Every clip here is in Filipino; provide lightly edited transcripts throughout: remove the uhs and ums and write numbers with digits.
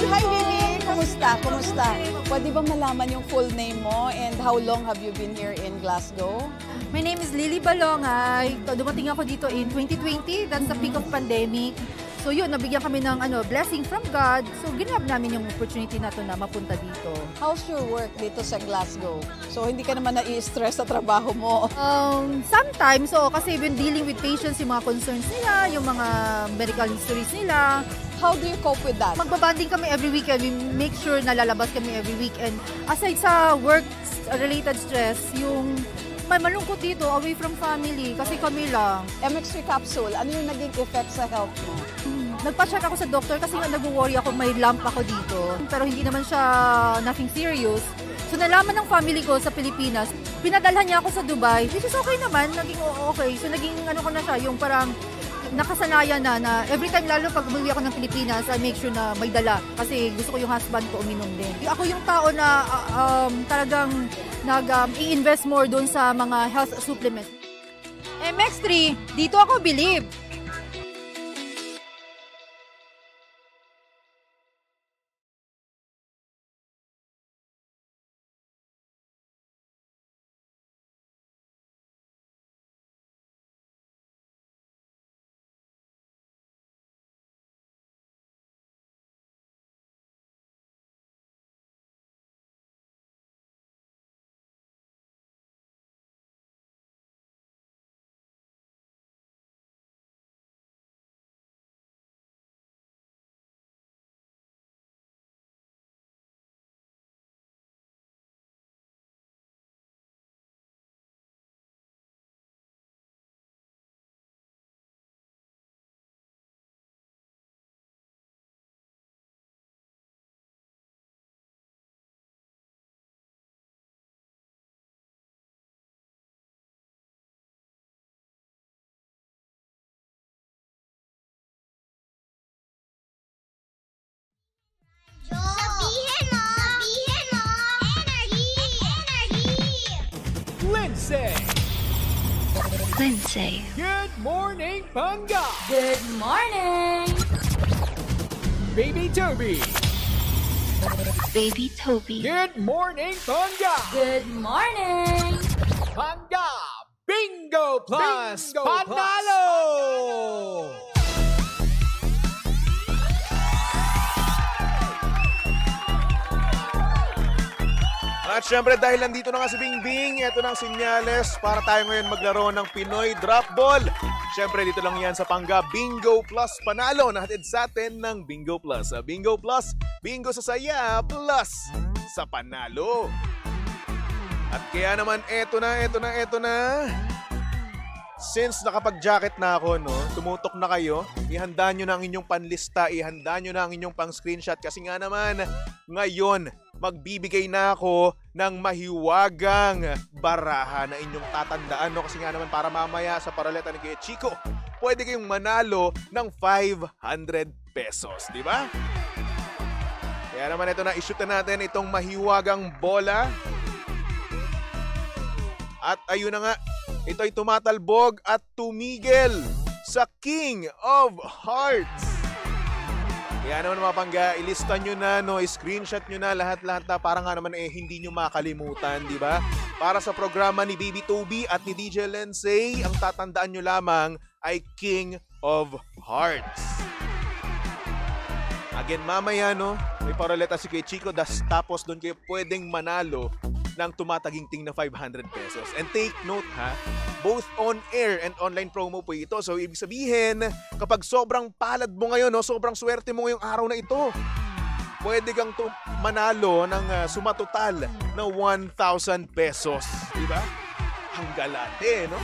Hi, Lily! Kumusta? Kumusta? Pwede ba malaman yung full name mo and how long have you been here in Glasgow? My name is Lily Balongay. Dumating ako dito in 2020. That's the peak of pandemic. So yun, nabigyan kami ng blessing from God. So ginab namin yung opportunity na to na mapunta dito. How's your work dito sa Glasgow? So hindi ka naman nai-stress sa trabaho mo? Sometimes, kasi when dealing with patients, yung mga concerns nila, yung mga medical histories nila. How do you cope with that? Magbabanding kami every weekend. We make sure na lalabas kami every weekend. Aside sa work-related stress, yung may malungkot dito, away from family, kasi kami lang. MX3 capsule, ano yung naging effect sa health mo? Nagpa-check ako sa doktor kasi nga nag-worry ako, may lump ako dito. Pero hindi naman siya nothing serious. So nalaman ng family ko sa Pilipinas, pinadalhan niya ako sa Dubai, which is okay naman, naging okay. So naging ko na siya, yung parang nakasanayan na every time, lalo pag umuwi ako ng Pilipinas, I make sure na may dala. Kasi gusto ko yung husband ko uminom din. Ako yung tao na talagang i-invest more doon sa mga health supplements. MX3, dito ako believe. Lindsay. Good morning, Panga. Good morning. Baby Toby. Baby Toby. Good morning, Panga. Good morning. Panga Bingo Plus Bingo Panalo. At syempre dahil nandito na nga si Bingbing, ito na ang sinyales para tayo ngayon maglaro ng Pinoy Drop Ball. Syempre dito lang yan sa Panga Bingo Plus Panalo na hatid sa atin ng Bingo Plus. Bingo Plus, bingo sa saya, plus sa panalo. At kaya naman eto na. Since nakapag-jacket na ako, no, tumutok na kayo, ihanda nyo na ang inyong panlista, ihanda nyo na ang inyong pang-screenshot kasi nga naman, ngayon, magbibigay na ako ng mahiwagang baraha na inyong tatandaan, no, kasi nga naman para mamaya sa paraleta ni Kuya Chico, pwede kayong manalo ng 500 pesos, di ba? Kaya naman ito na, ishoot na natin itong mahiwagang bola. At ayun na nga, ito ay tumatalbog at tumigil sa King of Hearts. Kaya naman mga Pangga, ilista nyo na, no, screenshot nyo na lahat-lahat na para nga naman hindi nyo makalimutan, di ba? Para sa programa ni Baby Toby at ni DJ Lindsay, ang tatandaan nyo lamang ay King of Hearts. Again, mamaya, no, may paroleta si Kuya Chico, tapos doon kayo pwedeng manalo ng tumataginting na 500 pesos. And take note ha, both on-air and online promo po ito. So ibig sabihin, kapag sobrang palad mo ngayon, no, sobrang swerte mo ngayong araw na ito, pwede kang manalo ng sumatotal na 1,000 pesos. Diba? Ang galante, no?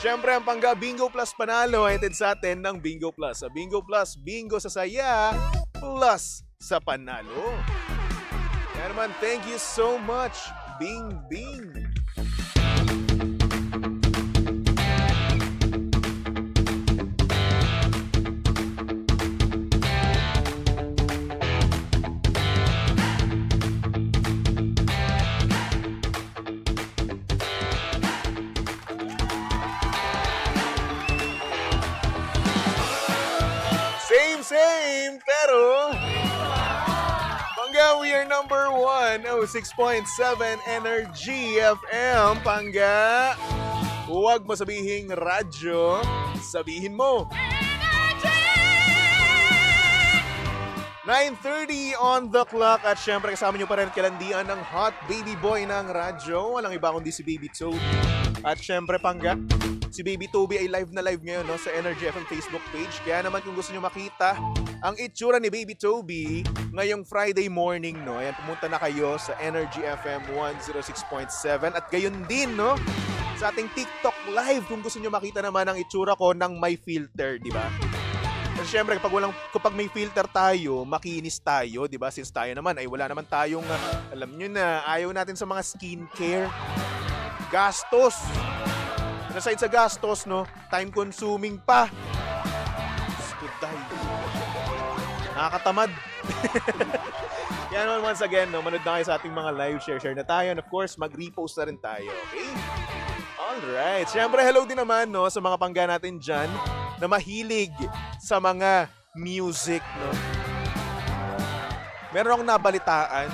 Siyempre, ang Pangga Bingo Plus Panalo ay hatid sa atin ng Bingo Plus. Bingo Plus, bingo sa saya, plus sa panalo. Kaya naman, thank you so much, Bing Bing. Same, pero... Pangga, we are number 106.7 Energy FM. Pangga, huwag mo sabihing radyo, sabihin mo. 9:30 on the clock at syempre kasama nyo pa rin kalandian ng hot baby boy ng radyo. Walang iba kundi si Baby Toby. At syempre Pangga, si Baby Toby ay live na live ngayon, no, sa Energy FM Facebook page. Kaya naman kung gusto nyo makita ang itsura ni Baby Toby ngayong Friday morning, no, ayan, pumunta na kayo sa Energy FM 106.7 at gayon din, no, sa ating TikTok live kung gusto nyo makita naman ang itsura ko ng may filter, di ba? Kasi syempre kapag may filter tayo, makinis tayo, di ba? Since tayo naman ay wala naman tayong, alam nyo na, ayaw natin sa mga skincare. Gastos. Aside sa gastos, no, time consuming pa. Skuday. Nakakatamad. Kaya naman once again, no, manood na kayo sa ating mga live, share na tayo. And of course, mag-repost na rin tayo, okay? Alright. Siyempre, hello din naman, no, sa mga Pangga natin dyan na mahilig sa mga music, no. Meron akong nabalitaan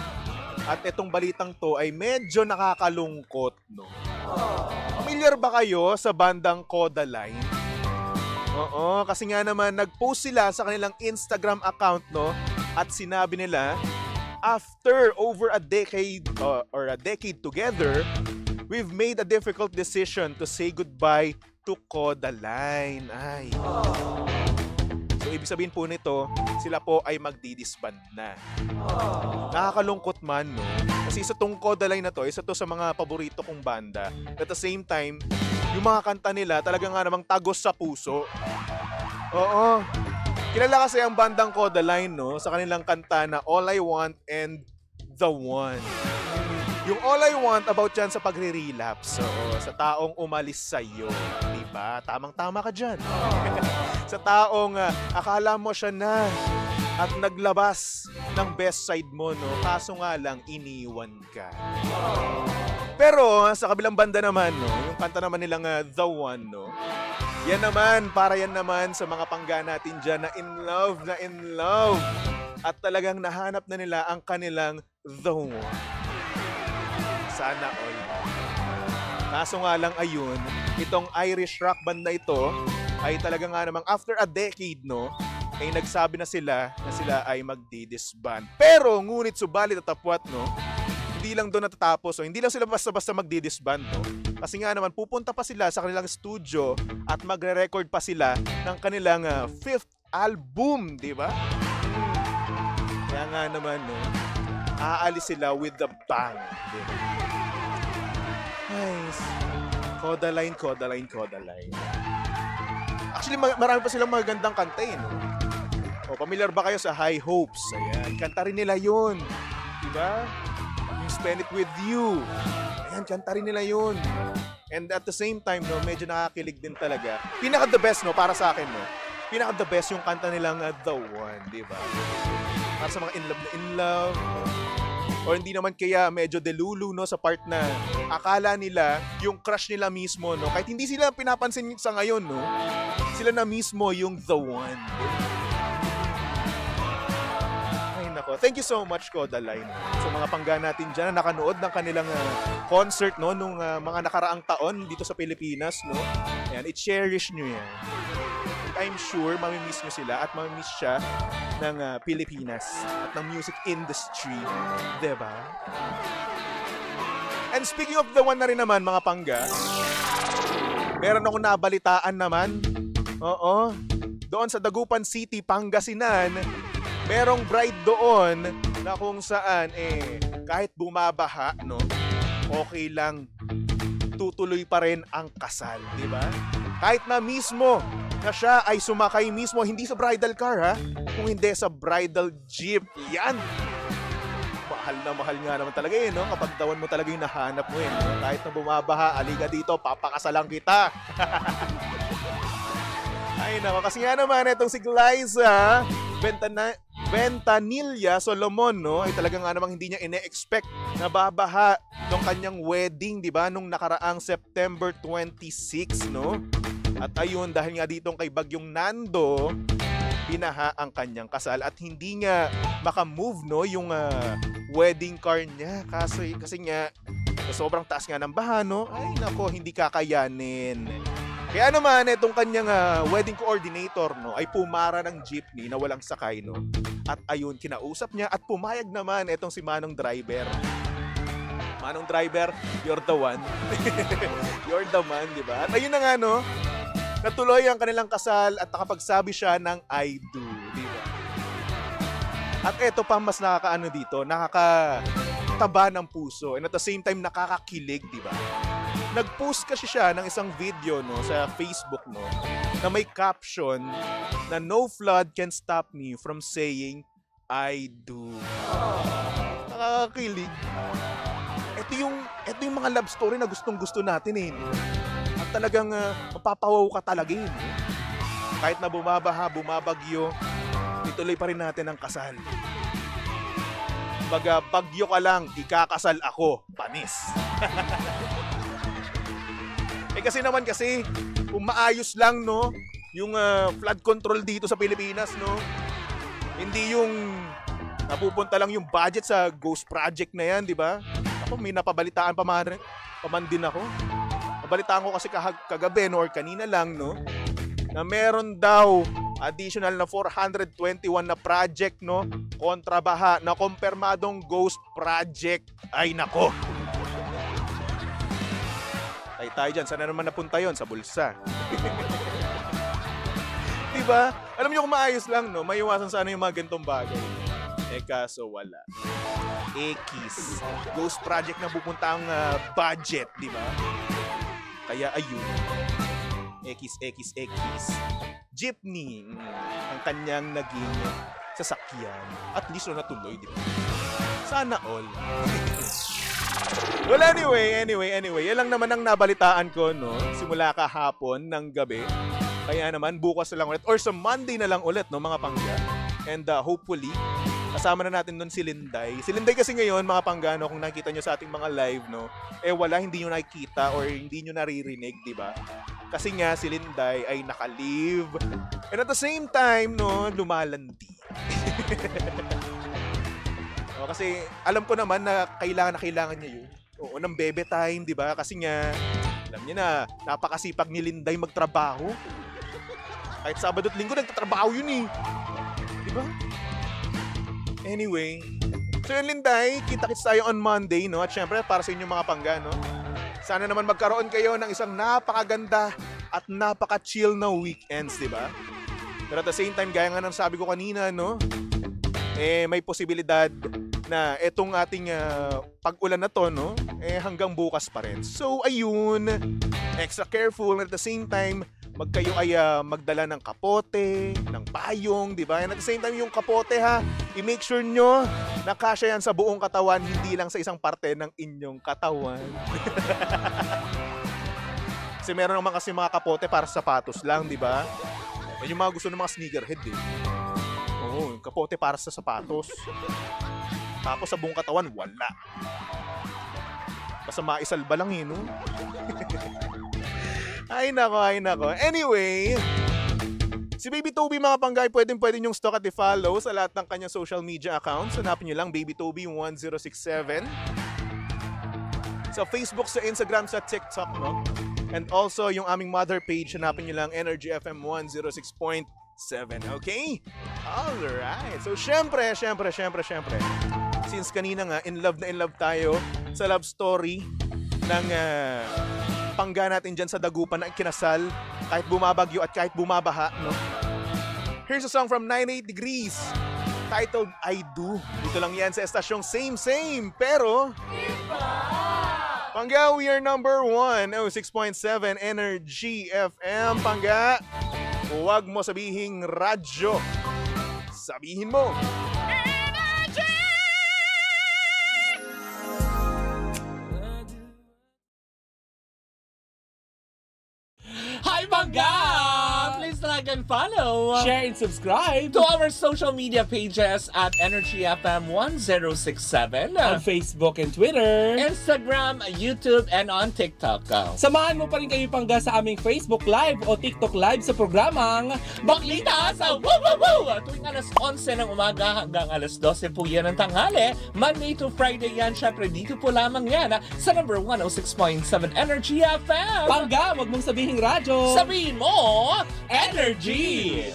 at itong balitang to ay medyo nakakalungkot, no. Familiar ba kayo sa bandang Kodaline? Oo, kasi nga naman nag-post sila sa kanilang Instagram account, no, at sinabi nila, after over a decade or a decade together, we've made a difficult decision to say goodbye to Kodaline. Ay. So, ibig sabihin po nito, sila po ay magdi-disband na. Nakakalungkot man, no? Kasi isa tong Kodaline na to, isa to sa mga paborito kong banda. At the same time, yung mga kanta nila talaga nga namang tagos sa puso. Oo. Kilala kasi ang bandang Kodaline, no, sa kanilang kanta na All I Want and The One. Yung All I Want about yan sa pagre-relapse. So, sa taong umalis sa'yo. Diba? Tamang-tama ka dyan. Sa taong akala mo siya na at naglabas ng best side mo, no? Kaso nga lang, iniwan ka. Pero sa kabilang banda naman, no, yung kanta naman nilang The One, no, yan naman, para yan naman sa mga Pangga natin dyan na in love. At talagang nahanap na nila ang kanilang The One. Sana all. Kaso nga lang ayun, itong Irish rock band na ito ay talaga nga namang after a decade, no, ay nagsabi na sila ay magdi-disband. Pero ngunit subalit at tapwat, no, hindi lang doon natatapos. So, hindi lang sila basta-basta magdi-disband, no. Kasi nga naman pupunta pa sila sa kanilang studio at magre-record pa sila ng kanilang 5th album, di ba? Kaya nga naman, no, aalis sila with the bang, di ba? Nice. Kodaline. Actually, marami pa silang magagandang kanta, eh, no? O, familiar ba kayo sa High Hopes? Ayan, kanta rin nila yun. Diba? Yung Spend It With You. Ayan, kanta rin nila yun. And at the same time, no, medyo nakakilig din talaga. Pinaka-the best, no, para sa akin, no? Pinaka-the best yung kanta nilang The One, diba? Para sa mga in love. O hindi naman kaya medyo delulu, no, sa part na akala nila yung crush nila mismo, no, kahit hindi sila pinapansin sa ngayon, no, sila na mismo yung the one. Ay nako, thank you so much, Kodaline, sa mga Pangga natin dyan na nakanood ng kanilang concert, no, nung mga nakaraang taon dito sa Pilipinas, no. Ayan, i-cherish nyo yan. I'm sure mamimiss nyo sila at mamimiss siya ng Pilipinas at ng music industry, diba? And speaking of the one na rin naman, mga Pangga, meron akong nabalitaan naman. Oo, doon sa Dagupan City, Pangasinan, merong bride doon na kung saan, kahit bumabaha, no, okay lang, tutuloy pa rin ang kasal, diba? Kahit na mismo na siya ay sumakay mismo, hindi sa bridal car, ha? Kung hindi sa bridal jeep. Yan! Mahal nga naman talaga, eh, no? Kapag dawan mo talaga yung nahanap mo, eh, no? Kahit na bumabaha, aliga dito, papakasalang kita. Ay, nako. Kasi nga naman, itong si Glyza Ventanilla Solomon, no? Ay talaga nga namang hindi niya ine-expect na babaha nung kanyang wedding, di ba? Nung nakaraang September 26, no? At ayun, dahil nga ditong kay Bagyong Nando, binaha ang kanyang kasal at hindi nga makamove no yung wedding car niya kasi nga sobrang taas nga ng baha no. Ay nako, hindi kakayanin. Kaya naman itong kanyang wedding coordinator no ay pumara ng jeepney na walang sakay no. At ayun, kinausap niya at pumayag naman itong si Manong Driver. Manong Driver, you're the one. You're the man, di ba? At ayun na nga no, natuloy ang kanilang kasal at nakapagsabi siya ng I do, di ba? At eto pa mas nakakaano dito, nakakataba ng puso and at the same time nakakakilig, di ba? Nag-post kasi siya ng isang video no sa Facebook no na may caption na no flood can stop me from saying I do. Nakakakilig. Ito yung mga love story na gustong-gusto natin eh. At talagang mapapawaw ka talaga eh. Kahit na bumabaha, bumabagyo, ituloy pa rin natin ang kasal. Baga, bagyo ka lang, ikakasal ako, panis. Kasi naman kung maayos lang no, yung flood control dito sa Pilipinas no, hindi yung napupunta lang yung budget sa ghost project na yan, di ba? Ako, may napabalitaan pa man din ako. Nabalitaan ko kasi kagabi no, or kanina lang no, na meron daw additional na 421 na project no, kontrabaha na kumpirmadong ghost project. Ay nako. Tayo dyan, saan na naman napunta yon? Sa bulsa. Diba? Alam niyo kung maayos lang, no? Maiwasan sana yung mga ganitong bagay. Kaso wala. Ekis. Ghost project na pupunta ang budget, diba? Kaya ayun. Ekis. Jeepney ang kanyang naging sasakyan. At least na natuloy, diba? Sana all. Well, anyway. Yan lang naman ang nabalitaan ko, no? Simula kahapon ng gabi. Kaya naman, bukas na lang ulit. Or sa Monday na lang ulit, no, mga pangga. And hopefully, kasama na natin doon si Linday. Si Linday kasi ngayon, mga panggano, kung nakikita nyo sa ating mga live, no? Hindi nyo nakikita or hindi nyo naririnig, di ba? Kasi nga, si Linday ay naka-leave. And at the same time, no, lumalandi. Kasi alam ko naman na kailangan niya yun. Oo, ng bebe time, di ba? Kasi nga, alam niya na, napakasipag ni Linday magtrabaho. Kahit Sabado at Linggo, nagtatrabaho yun eh. Di ba? Anyway, so yun Linday, kita-kits tayo on Monday, no? At syempre, para sa inyong mga pangga, no? Sana naman magkaroon kayo ng isang napakaganda at napaka-chill na weekends, di ba? Pero at the same time, gaya nga ng sabi ko kanina, no? May posibilidad na etong ating pag-ulan na to, no? Hanggang bukas pa rin. So, ayun, extra careful. At the same time, kayo ay magdala ng kapote, ng payong, di ba? And at the same time, yung kapote ha, i-make sure nyo na kasya yan sa buong katawan, hindi lang sa isang parte ng inyong katawan. Kasi meron naman kasi mga kapote para sa sapatos lang, di ba? Yung mga gusto ng mga sneakerhead, eh. Oo, kapote para sa sapatos. Tapos sa buong katawan, wala. Basta maisalba lang no? Ay nako. Anyway, si Baby Toby mga panggay, pwede nyong stalk at i-follow sa lahat ng kanyang social media accounts. Hanapin nyo lang Baby Toby 1067. Sa Facebook, sa Instagram, sa TikTok, no? And also, yung aming mother page, hanapin nyo lang Energy FM 106.7. Okay? Alright. So, syempre, since kanina nga, in love tayo sa love story ng pangga natin dyan sa dagupan na kinasal, kahit bumabagyo at kahit bumabaha, no? Here's a song from 98 Degrees, titled I Do. Dito lang yan sa estasyong Same, pero pangga, we are number 1, 6.7 Energy FM. Pangga, huwag mo sabihing radyo, sabihin mo Hi, Pangga! Please like like and follow. Share and subscribe To our social media pages at Energy FM 1067. on Facebook and Twitter. Instagram, YouTube, and on TikTok. Samahan mo pa rin kayo pangga sa aming Facebook Live o TikTok Live sa programang Baklita sa Woo Woo Woo! Tuwing alas 11 ng umaga hanggang alas 12 po yan ng tanghali. Monday to Friday yan. Syempre dito po lamang yan sa number 106.7 Energy FM. Pangga, wag mong sabihing radyo. Sabihin mo, Energy!